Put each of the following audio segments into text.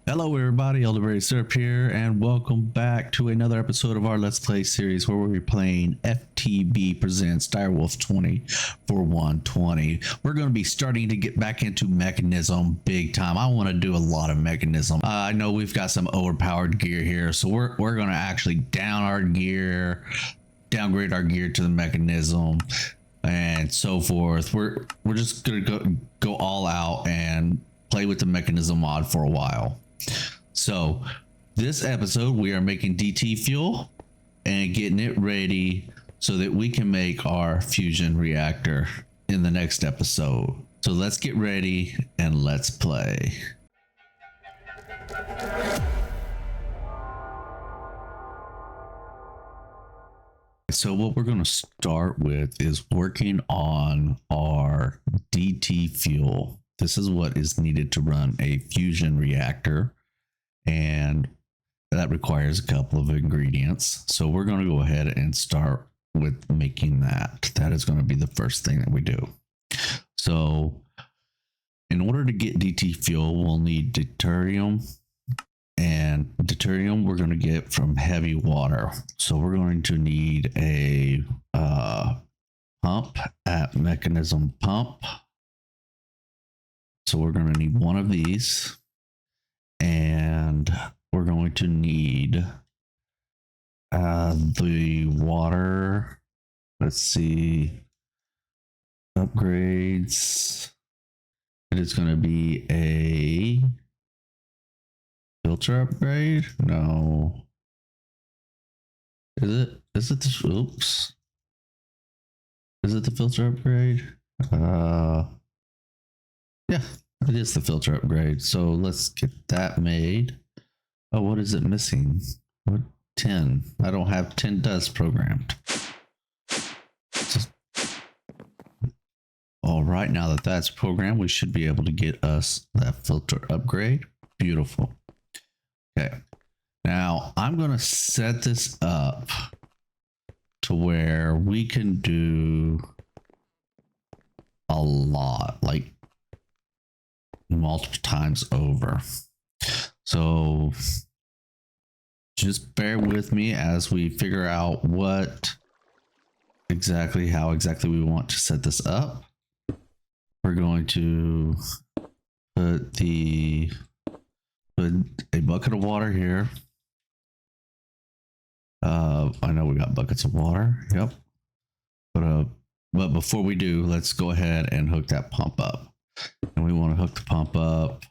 Hello everybody, ElderBarrySirUp here, and welcome back to another episode of our Let's Play series where we're playing FTB Presents DireWolf20 for 120. We're going to be starting to get back into Mekanism big time. I want to do a lot of Mekanism. I know we've got some overpowered gear here, so we're going to actually downgrade our gear to the Mekanism and so forth. We're just going to go all out and play with the Mekanism mod for a while. So this episode we are making DT fuel and getting it ready so that we can make our fusion reactor in the next episode. So let's get ready and let's play. So what we're going to start with is working on our DT fuel. This is what is needed to run a fusion reactor, and that requires a couple of ingredients. So we're going to go ahead and start with making that. That is going to be the first thing that we do. So in order to get DT fuel, we'll need deuterium, and deuterium we're going to get from heavy water. So we're going to need a pump at Mekanism pump. So we're going to need one of these, and we're going to need the water. Let's see, upgrades. It is going to be a filter upgrade. No, is it the oops? Is it the filter upgrade? Yeah, it is the filter upgrade. So let's get that made. Oh, what is it missing? What 10? I don't have 10 dust programmed. All right, now that that's programmed, we should be able to get us that filter upgrade. Beautiful. Okay, now I'm going to set this up to where we can do a lot, like multiple times over. So just bear with me as we figure out how exactly we want to set this up. We're going to put a bucket of water here. I know we got buckets of water. Yep. But before we do, let's go ahead and hook that pump up. And we want to hook the pump up.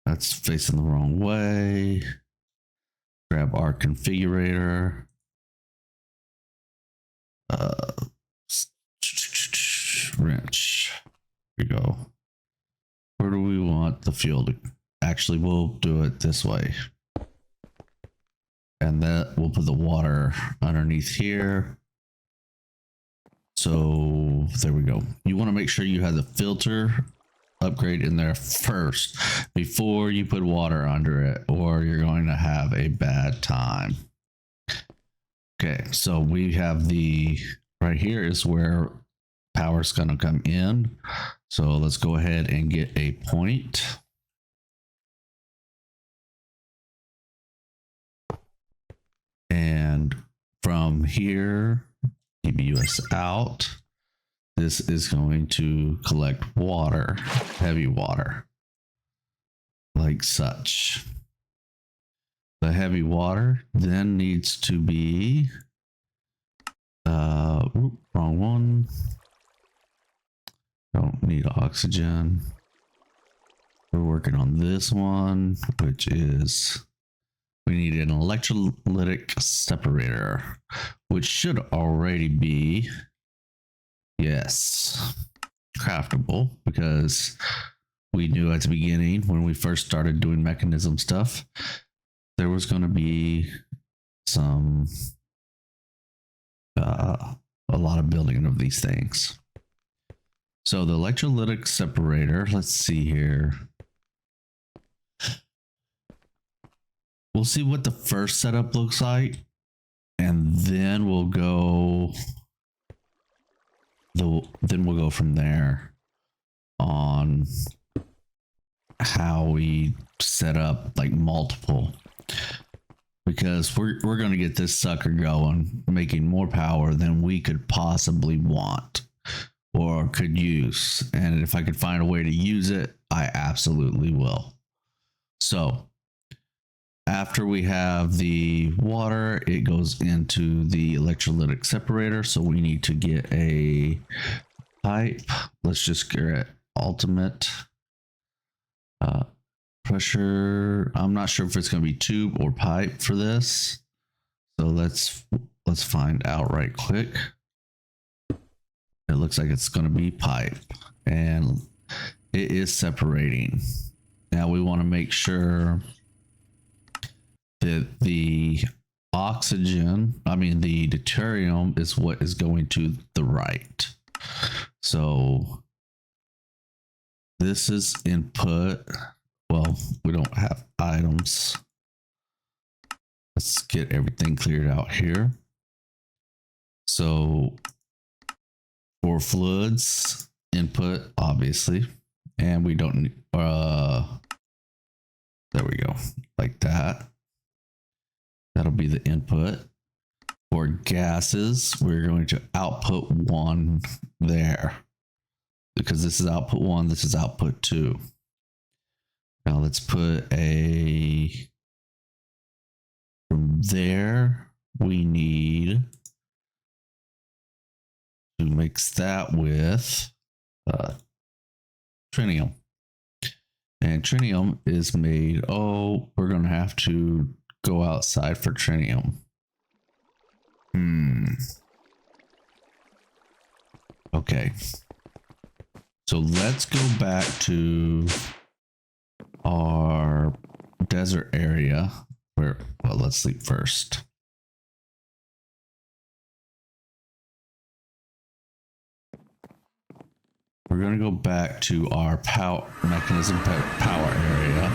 That's facing the wrong way. Grab our configurator. Wrench. Here we go. Where do we want the fuel to? Actually, we'll do it this way. And that we'll put the water underneath here. So there we go. You want to make sure you have the filter upgrade in there first before you put water under it, or you're going to have a bad time. Okay, so we have right here is where power's going to come in. So let's go ahead and get a point. And from here, EBSU out, this is going to collect water, heavy water, like such. The heavy water then needs to be, wrong one. Don't need oxygen. We're working on this one, which is, we need an electrolytic separator, which should already be, yes, craftable, because we knew at the beginning when we first started doing Mekanism stuff, there was going to be some, a lot of building of these things. So the electrolytic separator, let's see here. We'll see what the first setup looks like, and then we'll go from there on how we set up like multiple, because we're going to get this sucker going, making more power than we could possibly want or could use. And if I could find a way to use it, I absolutely will. So after we have the water, it goes into the electrolytic separator. So we need to get a pipe. Let's just get ultimate pressure. I'm not sure if it's going to be tube or pipe for this. So let's find out right quick. It looks like it's going to be pipe, and it is separating. Now we want to make sure that the oxygen, the deuterium is what is going to the right. So this is input. Well, we don't have items. Let's get everything cleared out here. So for fluids, input, obviously, and we don't need, there we go, like that. That'll be the input. For gases, we're going to output 1 there, because this is output 1, this is output 2. Now let's put a, from there, we need to mix that with tritium. And tritium is made, we're going to have to go outside for tritium. Okay. So let's go back to our desert area where, well, let's sleep first. We're going to go back to our Mekanisim power area.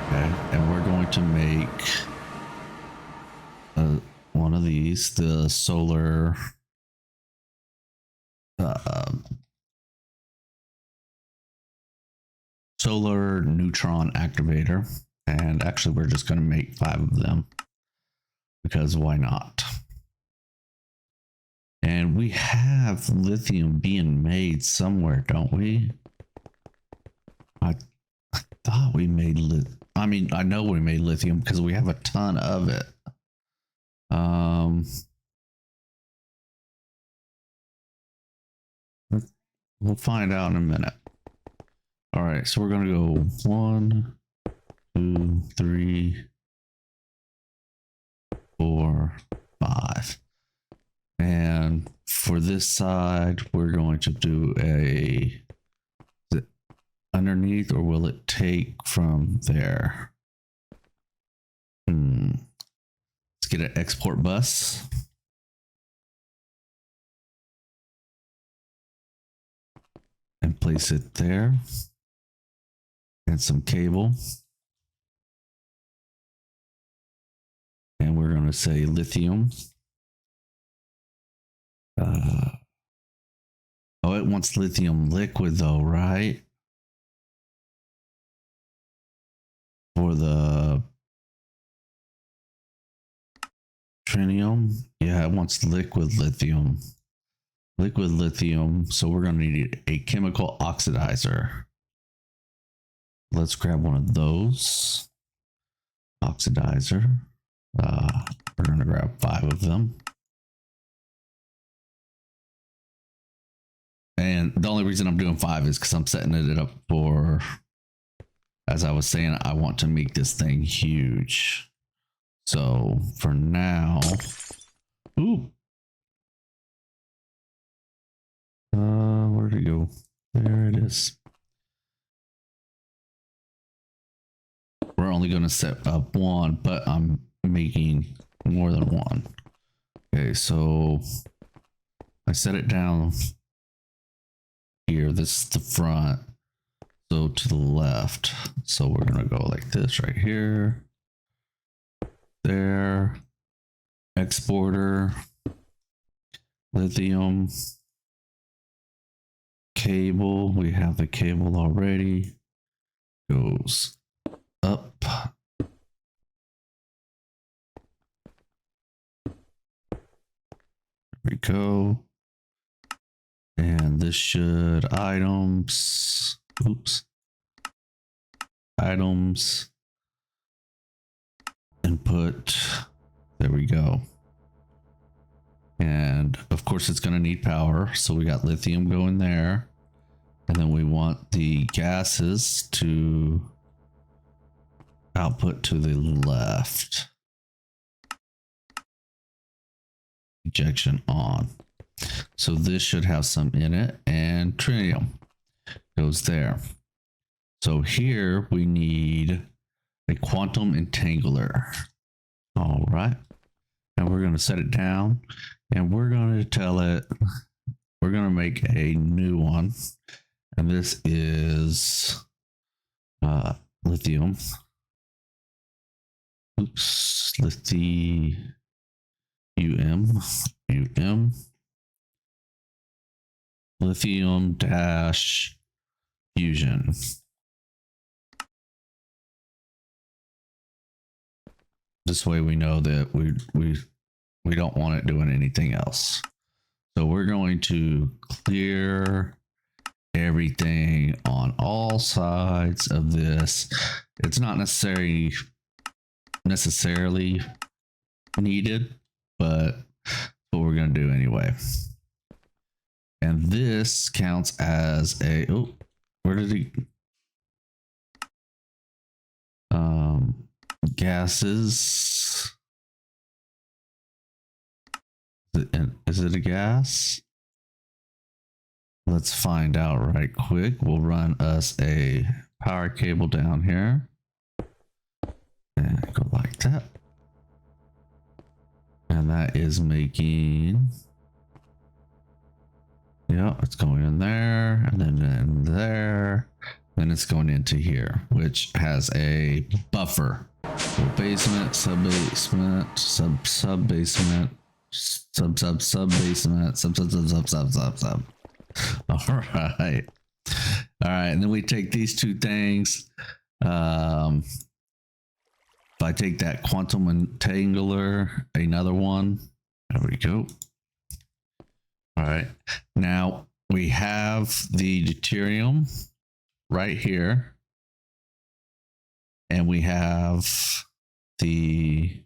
Okay, and we're going to make one of these, the solar solar neutron activator. And actually we're just going to make 5 of them, because why not? And we have lithium being made somewhere, don't we? I thought we made I know we made lithium because we have a ton of it. We'll find out in a minute. All right, so we're gonna go 1, 2, 3, 4, 5. And for this side, we're going to do is it underneath, or will it take from there? Let's get an export bus. And place it there. And some cable. And we're going to say lithium. It wants lithium liquid though, right? For the tritium. Yeah, it wants liquid lithium. Liquid lithium. So we're going to need a chemical oxidizer. Let's grab one of those. Oxidizer. We're going to grab 5 of them. And the only reason I'm doing 5 is because I'm setting it up for, as I was saying, I want to make this thing huge. So for now, where'd it go? There it is. We're only going to set up 1, but I'm making more than 1. Okay, so I set it down here. This is the front. So to the left. So we're going to go like this right here. There. Exporter. Lithium. Cable. We have the cable already. goes up. There we go. And this should items. Oops. Items. Input. There we go. And of course it's going to need power. So we got lithium going there. And then we want the gases to output to the left. Ejection on. So this should have some in it, and tritium goes there. So here we need a quantum entangler. All right. And we're going to set it down, and we're going to tell it, we're going to make a new one. And this is lithium. Oops, lithium. Lithium dash fusion. This way we know that we don't want it doing anything else. So we're going to clear everything on all sides of this. It's not necessarily needed, but what we're going to do anyway. And this counts as a, oh, where did he? Gases. Is it a gas? Let's find out right quick. We'll run us a power cable down here. And go like that. And that is making, yeah, it's going in there, and then in there, then it's going into here, which has a buffer. So basement, sub-basement, sub-basement, sub-basement, sub. All right. All right, and then we take these two things. If I take that quantum entangler, another one, there we go. All right, now we have the deuterium right here, and we have the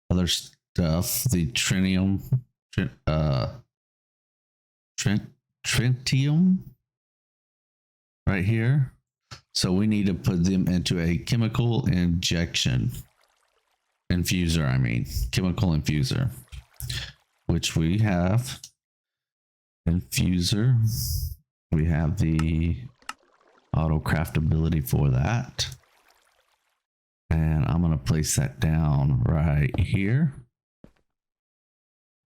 other stuff, the tritium, tritium right here. So we need to put them into a chemical infuser, chemical infuser, which we have. Infuser, we have the auto craftability for that, and I'm going to place that down right here,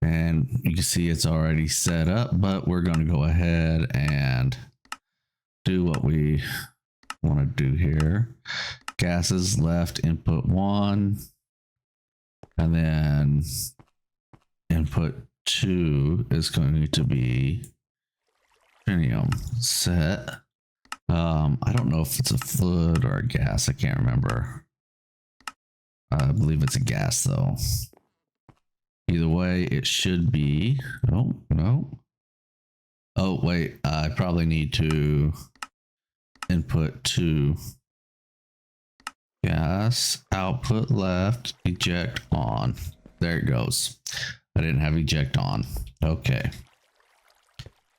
and you can see it's already set up, but we're going to go ahead and do what we want to do here. Gases left, input 1, and then input 2 is going to be tritium set. I don't know if it's a fluid or a gas. I can't remember. I believe it's a gas though. Either way, it should be. Oh, no. Oh, wait. I probably need to input 2. Gas, output left, eject on. There it goes. I didn't have eject on. Okay.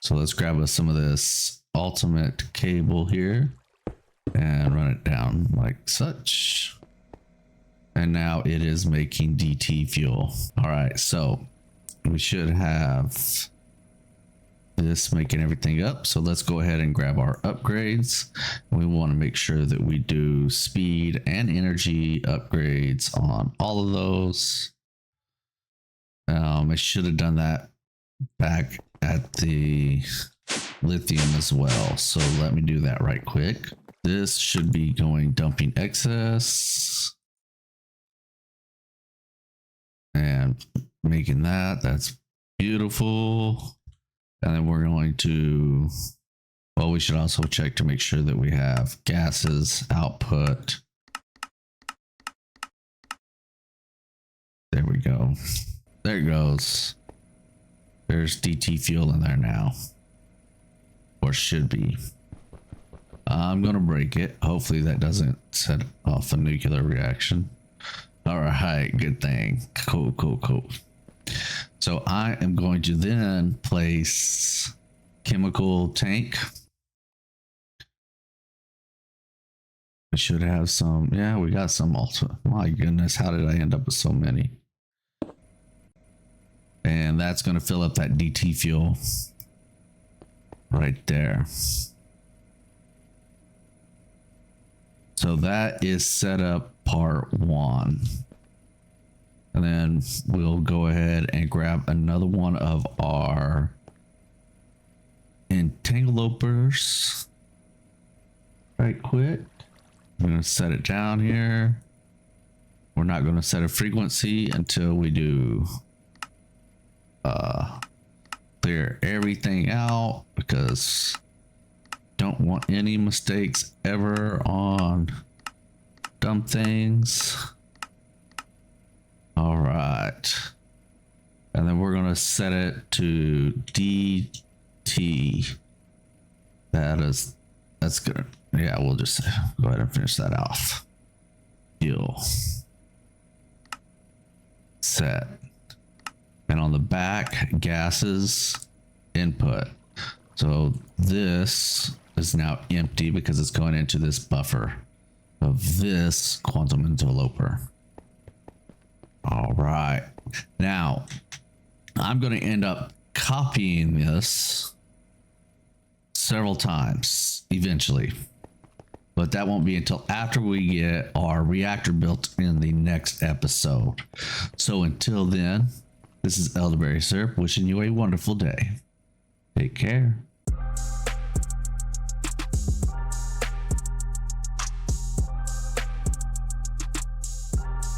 So let's grab us some of this ultimate cable here and run it down like such. And now it is making DT fuel. All right, so we should have this making everything up. So let's go ahead and grab our upgrades. We want to make sure that we do speed and energy upgrades on all of those. I should have done that back at the lithium as well. So let me do that right quick. This should be going dumping excess and making that. That's beautiful. And then we're going to Well, we should also check to make sure that we have gases output. There we go. There it goes. There's DT fuel in there now. Or should be. I'm gonna break it. Hopefully that doesn't set off a nuclear reaction. All right, good thing. Cool, cool, cool. So I am going to then place chemical tank. We should have some. Yeah, we got some also. My goodness, how did I end up with so many? And that's going to fill up that DT fuel right there. So that is set up part 1. And then we'll go ahead and grab another one of our entanglepers right quick. I'm going to set it down here. We're not going to set a frequency until we do clear everything out, because don't want any mistakes ever on dumb things. All right, and then we're going to set it to DT. That's good. Yeah, we'll just go ahead and finish that off. Fuel set. And on the back, gases input. So this is now empty because it's going into this buffer of this quantum interloper. All right. Now, I'm going to end up copying this several times eventually. But that won't be until after we get our reactor built in the next episode. So until then, this is ElderBarrySirUp wishing you a wonderful day. Take care.